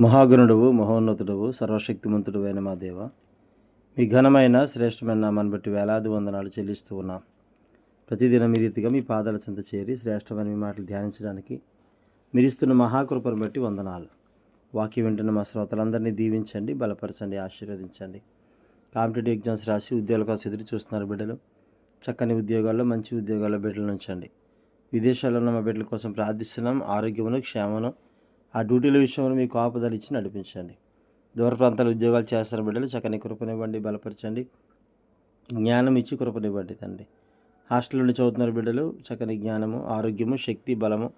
మహాగణుడవు మహోన్నతుడవు సర్వశక్తిమంతుడు అయిన మా దేవ, మీ ఘనమైన శ్రేష్టమైన నామాన్ని బట్టి వేలాది వందనాలు చెల్లిస్తూ ఉన్నాం. ప్రతిదినం మీ రీతిగా మీ పాదాల చెంత చేరి శ్రేష్టమైన మీ మాటలు ధ్యానించడానికి మీరిస్తున్న మహాకృపను బట్టి వందనాలు. వాక్యం వింటున్న మా శ్రోతలందరినీ దీవించండి, బలపరచండి, ఆశీర్వదించండి. కాంపిటేటివ్ ఎగ్జామ్స్ రాసి ఉద్యోగాల కోసం ఎదురు చూస్తున్నారు బిడ్డలు. చక్కని ఉద్యోగాల్లో, మంచి ఉద్యోగాల్లో బిడ్డలు ఉంచండి. విదేశాల్లో ఉన్న మా బిడ్డల కోసం ప్రార్థిస్తున్నాం. ఆరోగ్యమును, క్షేమను, ఆ డ్యూటీల విషయంలో మీకు ఆపుదల ఇచ్చి నడిపించండి. దూర ప్రాంతాల ఉద్యోగాలు చేస్తున్న బిడ్డలు చక్కని కృపనివ్వండి, బలపరచండి, జ్ఞానం ఇచ్చి కృపనివ్వండి తండ్రి. హాస్టల్ నుండి చదువుతున్న బిడ్డలు చక్కని జ్ఞానము, ఆరోగ్యము, శక్తి, బలము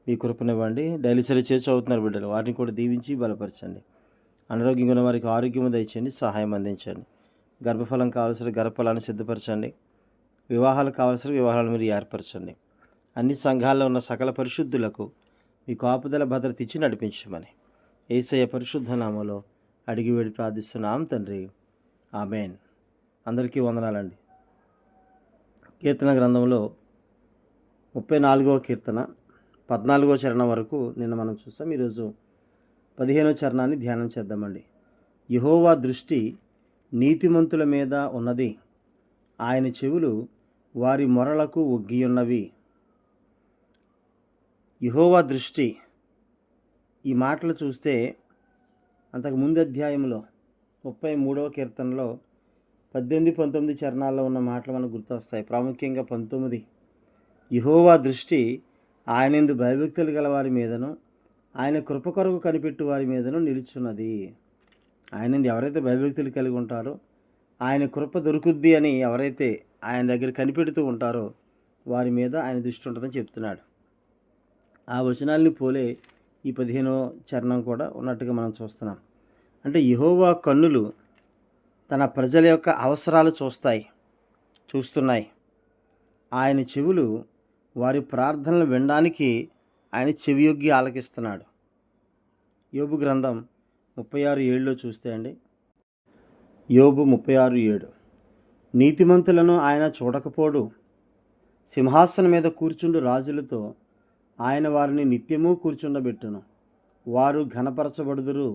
మీ కృపనివ్వండి. డైలీ సరి చేసి చదువుతున్నారు బిడ్డలు, వారిని కూడా దీవించి బలపరచండి. అనారోగ్యంగా ఉన్న వారికి ఆరోగ్యము దయచేయండి, సహాయం అందించండి. గర్భఫలం కావాల్సిన గర్భఫలాన్ని సిద్ధపరచండి. వివాహాలు కావాల్సిన వివాహాలను మీరు ఏర్పరచండి. అన్ని సంఘాల్లో ఉన్న సకల పరిశుద్ధులకు మీ కాపుదల భద్రత ఇచ్చి నడిపించమని యేసయ్య పరిశుద్ధ నామములో అడిగి వేడి ప్రార్థిస్తున్నాం తండ్రి, ఆమేన్. అందరికీ వందనాలండి. కీర్తన గ్రంథంలో 34వ కీర్తన 14వ చరణం వరకు నిన్న మనం చూస్తాం. ఈరోజు 15వ చరణాన్ని ధ్యానం చేద్దామండి. యెహోవా దృష్టి నీతిమంతుల మీద ఉన్నది, ఆయన చెవులు వారి మొరలకు ఒగ్గియున్నవి. యెహోవా దృష్టి, ఈ మాటలు చూస్తే అంతకు ముందు అధ్యాయంలో 33వ కీర్తనలో 18-19 చరణాల్లో ఉన్న మాటలు మనకు గుర్తొస్తాయి. ప్రాముఖ్యంగా 19, యెహోవా దృష్టి ఆయనందు భయభక్తులు గల వారి మీదను ఆయన కృప కొరకు కనిపెట్టు వారి మీదను నిలుచున్నది. ఆయనందు ఎవరైతే భయభక్తులు కలిగి ఉంటారో, ఆయన కృప దొరుకుద్ది అని ఎవరైతే ఆయన దగ్గర కనిపెడుతూ ఉంటారో వారి మీద ఆయన దృష్టి ఉంటుందని చెప్తున్నాడు. ఆ వచనాల్ని పోలే ఈ 15వ చరణం కూడా ఉన్నట్టుగా మనం చూస్తున్నాం. అంటే యెహోవా కన్నులు తన ప్రజల యొక్క అవసరాలు చూస్తున్నాయి. ఆయన చెవులు వారి ప్రార్థనలు వినడానికి ఆయన చెవియొగ్గి ఆలకిస్తున్నాడు. యోబు గ్రంథం 36:7 చూస్తే అండి, యోబు 36:7, నీతిమంతులను ఆయన చూడకపోడు, సింహాసనం మీద కూర్చుండు రాజులతో ఆయన వారిని నిత్యము కూర్చుండబెట్టును, వారు ఘనపరచబడుదురు.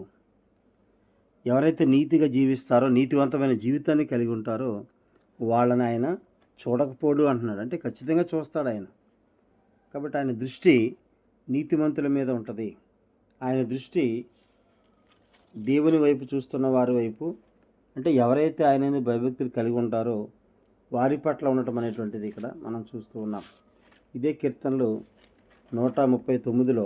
ఎవరైతే నీతిగా జీవిస్తారో, నీతివంతమైన జీవితాన్ని కలిగి ఉంటారో వాళ్ళని ఆయన చూడకపోడు అంటున్నాడు. అంటే ఖచ్చితంగా చూస్తాడు ఆయన. కాబట్టి ఆయన దృష్టి నీతిమంతుల మీద ఉంటుంది. ఆయన దృష్టి దేవుని వైపు చూస్తున్న వారి వైపు, అంటే ఎవరైతే ఆయన భయభక్తులు కలిగి ఉంటారో వారి పట్ల ఉండటం అనేటువంటిది ఇక్కడ మనం చూస్తూ ఉన్నాం. ఇదే కీర్తనలు 139లో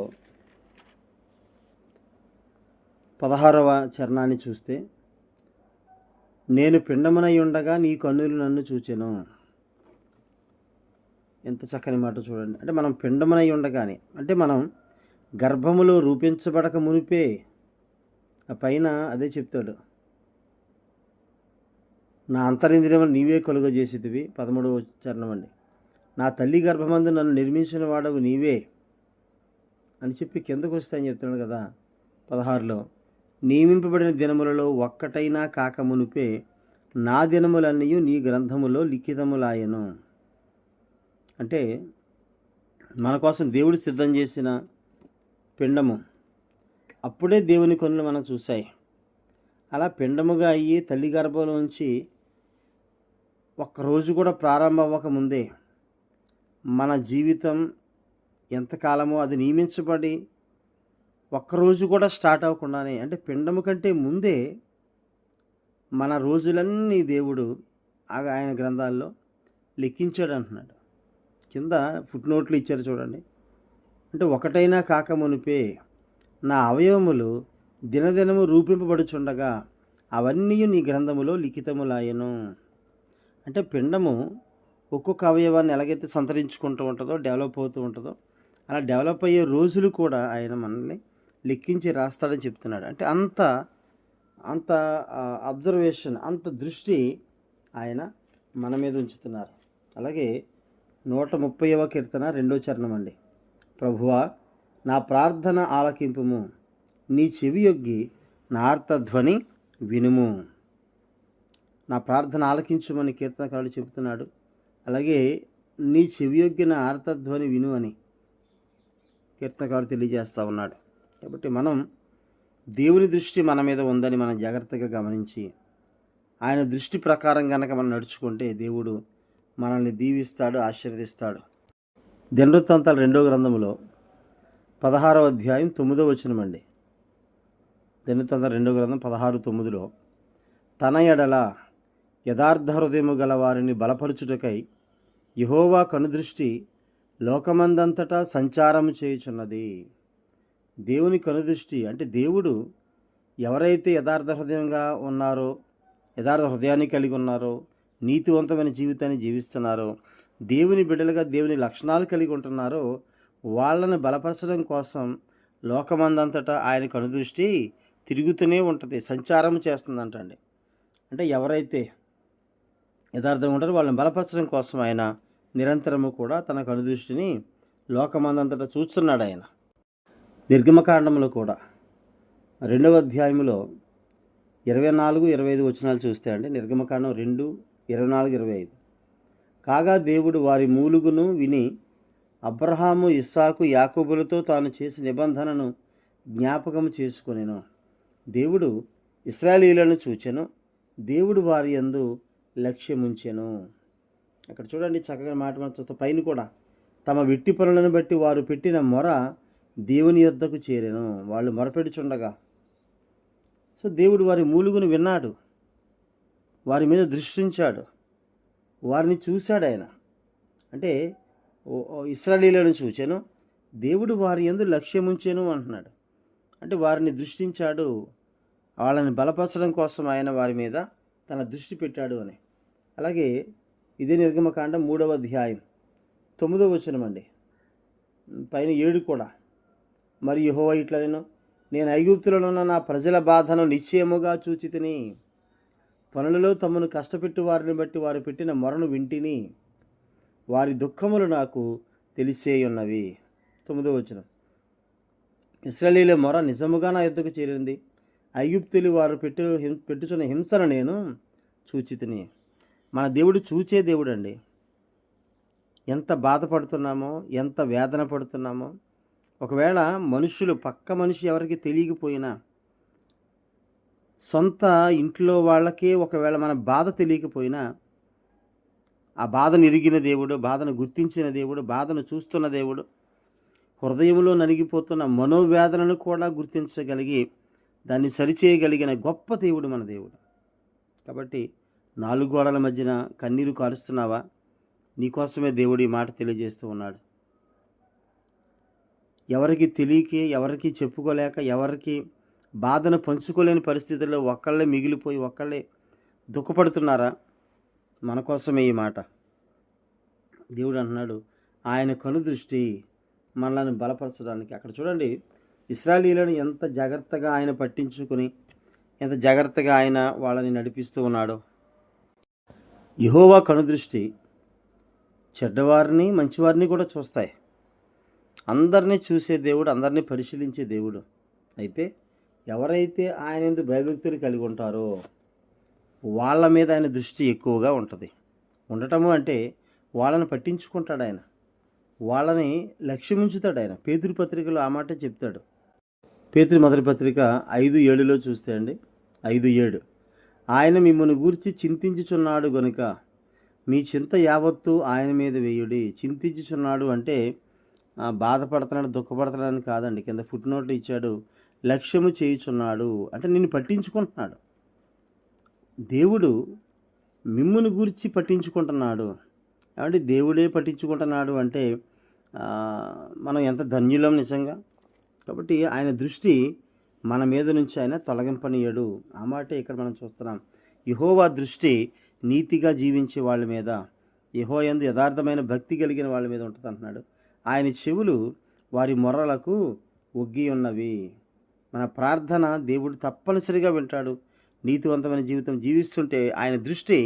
16వ చరణాన్ని చూస్తే, నేను పిండమునై ఉండగా నీ కన్నులు నన్ను చూచెను. ఎంత చక్కని మాట చూడండి. అంటే మనం పిండమునై ఉండగానే, అంటే మనం గర్భములో రూపించబడక మునిపే, ఆ పైన అదే చెప్తాడు, నా అంతరింద్రియములు నీవే కలుగజేసేటివి. 13వ చరణం అండి, నా తల్లి గర్భమందు నన్ను నిర్మించిన వాడవు నీవే అని చెప్పి కిందకు వస్తాయని చెప్తున్నాడు కదా. 16లో, నియమింపబడిన దినములలో ఒక్కటైనా కాక మునిపే నా దినములన్నీ నీ గ్రంథములో లిఖితములాయను. అంటే మన కోసం దేవుడు సిద్ధం చేసిన పిండము అప్పుడే దేవుని కన్నులు మనం చూశాయి. అలా పిండముగా అయ్యి తల్లి గర్భంలోంచి ఒక్కరోజు కూడా ప్రారంభం అవ్వకముందే మన జీవితం ఎంతకాలమో అది నియమించబడి ఒక్కరోజు కూడా స్టార్ట్ అవ్వకుండానే, అంటే పిండము కంటే ముందే మన రోజులన్నీ దేవుడు ఆయన గ్రంథాల్లో లెక్కించాడు అంటున్నాడు. కింద ఫుట్ నోట్లు ఇచ్చారు చూడండి. అంటే ఒకటైనా కాక మునిపే నా అవయవములు దినదినము రూపింపబడుచుండగా అవన్నీ నీ గ్రంథములో లిఖితములాయను. అంటే పిండము ఒక్కొక్క అవయవాన్ని ఎలాగైతే సంతరించుకుంటూ ఉంటుందో, డెవలప్ అవుతూ ఉంటుందో, అలా డెవలప్ అయ్యే రోజులు కూడా ఆయన మనల్ని లెక్కించి రాస్తాడని చెప్తున్నాడు. అంటే అంత అబ్జర్వేషన్, అంత దృష్టి ఆయన మన మీద ఉంచుతున్నారు. అలాగే 130వ కీర్తన 2వ చరణం అండి, ప్రభువా నా ప్రార్థన ఆలకింపుము, నీ చెవి యొగ్గి నా ఆర్తధ్వని వినుము. నా ప్రార్థన ఆలకించుమని కీర్తనకారుడు చెబుతున్నాడు. అలాగే నీ చెవి యొగ్గిన ఆర్తధ్వని విను అని కీర్తనకారుడు తెలియజేస్తూ ఉన్నాడు. కాబట్టి మనం దేవుని దృష్టి మన మీద ఉందని మనం జాగ్రత్తగా గమనించి ఆయన దృష్టి ప్రకారం కనుక మనం నడుచుకుంటే దేవుడు మనల్ని దీవిస్తాడు, ఆశీర్వదిస్తాడు. దినవృత్తాంతాల 2వ గ్రంథములో 16వ అధ్యాయం 9వ వచనం అండి. దినవృత్తాంతాల 2వ గ్రంథం 16:9లో తన ఎడల యథార్థ హృదయము గల వారిని బలపరచుటకై యెహోవా కనుదృష్టి లోకమందంతటా సంచారము చేయుచున్నది. దేవుని కనుదృష్టి అంటే దేవుడు ఎవరైతే యథార్థ హృదయంగా ఉన్నారో, యథార్థ హృదయాన్ని కలిగి ఉన్నారో, నీతివంతమైన జీవితాన్ని జీవిస్తున్నారో, దేవుని బిడ్డలుగా దేవుని లక్షణాలు కలిగి ఉంటున్నారో వాళ్ళని బలపరచడం కోసం లోకమందంతటా ఆయన కనుదృష్టి తిరుగుతూనే ఉంటుంది, సంచారం చేస్తుందంటండి. అంటే ఎవరైతే యథార్థంగా ఉంటారో వాళ్ళని బలపరచడం కోసం ఆయన నిరంతరము కూడా తన కనుదృష్టిని లోకమందంతటా చూస్తున్నాడు. ఆయన నిర్గమకాండంలో కూడా 2వ అధ్యాయంలో 24-25 వచనాలు చూస్తే అండి, నిర్గమకాండం 2:24-25 కాగా దేవుడు వారి మూలుగును విని అబ్రహాము, ఇస్సాకు, యాకోబులతో తాను చేసిన నిబంధనను జ్ఞాపకము చేసుకొనెను. దేవుడు ఇశ్రాయేలీయులను చూచెను, దేవుడు వారి యందు లక్ష్యముంచెను. అక్కడ చూడండి చక్కగా మాట మన పైన కూడా తమ వెట్టి పనులను బట్టి వారు పెట్టిన మొర దేవుని యొద్దకు చేరెను. వాళ్ళు మొరపెడుచుండగా సో దేవుడు వారి మూలుగును విన్నాడు, వారి మీద దృష్టించాడు, వారిని చూశాడు. ఆయన అంటే ఇశ్రాయేలీయులను చూచెను, దేవుడు వారి యందు లక్ష్యముంచెను అంటున్నాడు. అంటే వారిని దృష్టించాడు, వాళ్ళని బలపరచడం కోసం ఆయన వారి మీద తన దృష్టి పెట్టాడు అని. అలాగే ఇదే నిర్గమకాండం 3వ అధ్యాయం 9వ వచనం అండి, పైన 7 కూడా. మరి యెహోవా ఇట్లనెను, నేను ఐగుప్తులోనున్న నా ప్రజల బాధను నిశ్చయముగా చూచితిని, పనులలో తమను కష్టపెట్టు వారిని బట్టి వారు పెట్టిన మొరను వింటిని, వారి దుఃఖములు నాకు తెలిసేయున్నవి. 9వ వచనం, ఇశ్రాయేలీయుల మొర నిజముగా నా యొద్దకు చేరింది, ఐగుప్తులు వారు పెట్టుచున్న హింసను నేను చూచితిని. మన దేవుడు చూచే దేవుడు అండి. ఎంత బాధపడుతున్నామో, ఎంత వేదన పడుతున్నామో, ఒకవేళ మనుషులు పక్క మనిషి ఎవరికి తెలియకపోయినా, సొంత ఇంట్లో వాళ్ళకే ఒకవేళ మన బాధ తెలియకపోయినా, ఆ బాధను ఎరిగిన దేవుడు, బాధను గుర్తించిన దేవుడు, బాధను చూస్తున్న దేవుడు, హృదయంలో నలిగిపోతున్న మనోవేదనను కూడా గుర్తించగలిగి దాన్ని సరిచేయగలిగిన గొప్ప దేవుడు మన దేవుడు. కాబట్టి 4 గోడల మధ్యన కన్నీరు కారుస్తున్నావా? నీకోసమే దేవుడు ఈ మాట తెలియజేస్తూ ఉన్నాడు. ఎవరికి తెలియక, ఎవరికి చెప్పుకోలేక, ఎవరికి బాధను పంచుకోలేని పరిస్థితుల్లో ఒక్కళ్ళే మిగిలిపోయి ఒక్కళ్ళే దుఃఖపడుతున్నారా? మన కోసమే ఈ మాట. దేవుడు అంటున్నాడు ఆయన కనుదృష్టి మనల్ని బలపరచడానికి. అక్కడ చూడండి ఇశ్రాయేలీయులను ఎంత జాగ్రత్తగా ఆయన పట్టించుకొని, ఎంత జాగ్రత్తగా ఆయన వాళ్ళని నడిపిస్తూ ఉన్నాడో. యెహోవా కనుదృష్టి చెడ్డవారిని మంచివారిని కూడా చూస్తాయి. అందరినీ చూసే దేవుడు, అందరినీ పరిశీలించే దేవుడు. అయితే ఎవరైతే ఆయన యందు భయభక్తులు కలిగి ఉంటారో వాళ్ళ మీద ఆయన దృష్టి ఎక్కువగా ఉంటుంది. ఉండటము అంటే వాళ్ళని పట్టించుకుంటాడు ఆయన, వాళ్ళని లక్ష్యముంచుతాడు ఆయన. పేతురు పత్రికలో ఆ మాట చెప్తాడు. పేతురు మొదటి పత్రిక 5:7లో చూస్తే అండి, 5:7 ఆయన మిమ్మల్ని గూర్చి చింతించుచున్నాడు గనుక మీ చింత యావత్తు ఆయన మీద వేయుడి. చింతించుచున్నాడు అంటే బాధపడుతున్నాడు, దుఃఖపడుతున్నాడని కాదండి. కింద ఫుట్ నోట్లు ఇచ్చాడు, లక్ష్యము చేయుచున్నాడు అంటే నిన్ను పట్టించుకుంటున్నాడు. దేవుడు మిమ్మును గూర్చి పట్టించుకుంటున్నాడు. కాబట్టి దేవుడే పట్టించుకుంటున్నాడు అంటే మనం ఎంత ధన్యులం నిజంగా. కాబట్టి ఆయన దృష్టి మన మీద నుంచి ఆయన తొలగింపనీయడు. ఆ మాటే ఇక్కడ మనం చూస్తున్నాం. యెహోవా దృష్టి నీతిగా జీవించే వాళ్ళ మీద, యెహోవా యందు యథార్థమైన భక్తి కలిగిన వాళ్ళ మీద ఉంటుంది అంటున్నాడు. ఆయన చెవులు వారి మొర్రలకు ఒగ్గి ఉన్నవి. మన ప్రార్థన దేవుడు తప్పనిసరిగా వింటాడు. నీతివంతమైన జీవితం జీవిస్తుంటే ఆయన దృష్టి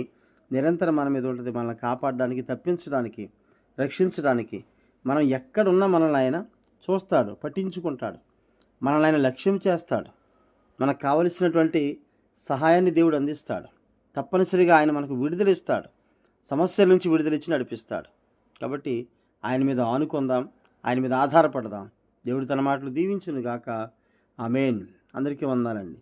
నిరంతరం మన మీద ఉంటుంది. మనల్ని కాపాడడానికి, తప్పించడానికి, రక్షించడానికి. మనం ఎక్కడున్నా మనల్ని ఆయన చూస్తాడు, పట్టించుకుంటాడు, మనల్ని ఆయన లక్ష్యం చేస్తాడు. మనకు కావలసినటువంటి సహాయాన్ని దేవుడు అందిస్తాడు. తప్పనిసరిగా ఆయన మనకు విడుదలిస్తాడు, సమస్యల నుంచి విడుదలిచ్చి నడిపిస్తాడు. కాబట్టి ఆయన మీద ఆనుకుందాం, ఆయన మీద ఆధారపడదాం. దేవుడు తన మాటలు దీవించును గాక. ఆమేన్. అందరికీ వందనాలండి.